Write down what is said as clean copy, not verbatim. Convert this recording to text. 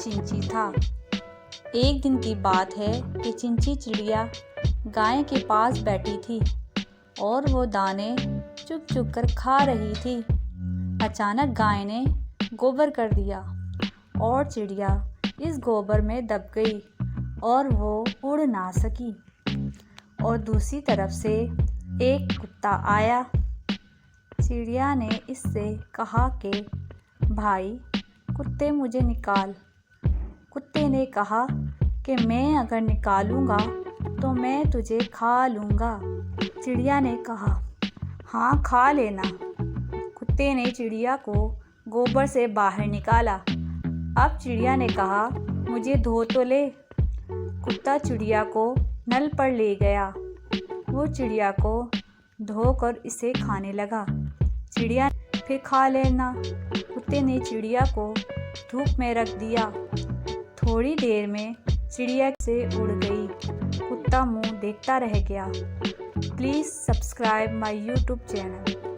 चिंची था। एक दिन की बात है कि चिंची चिड़िया गाय के पास बैठी थी और वो दाने चुग चुग कर खा रही थी। अचानक गाय ने गोबर कर दिया और चिड़िया इस गोबर में दब गई और वो उड़ ना सकी। और दूसरी तरफ से एक कुत्ता आया। चिड़िया ने इससे कहा कि भाई कुत्ते मुझे निकाल। कुत्ते ने कहा कि मैं अगर निकालूंगा तो मैं तुझे खा लूँगा। चिड़िया ने कहा हाँ खा लेना। कुत्ते ने चिड़िया को गोबर से बाहर निकाला। अब चिड़िया ने कहा मुझे धो तो ले। कुत्ता चिड़िया को नल पर ले गया। वो चिड़िया को धोकर इसे खाने लगा। चिड़िया फिर खा लेना। कुत्ते ने चिड़िया को धूप में रख दिया। थोड़ी देर में चिड़िया से उड़ गई। कुत्ता मुंह देखता रह गया। Please subscribe my YouTube channel.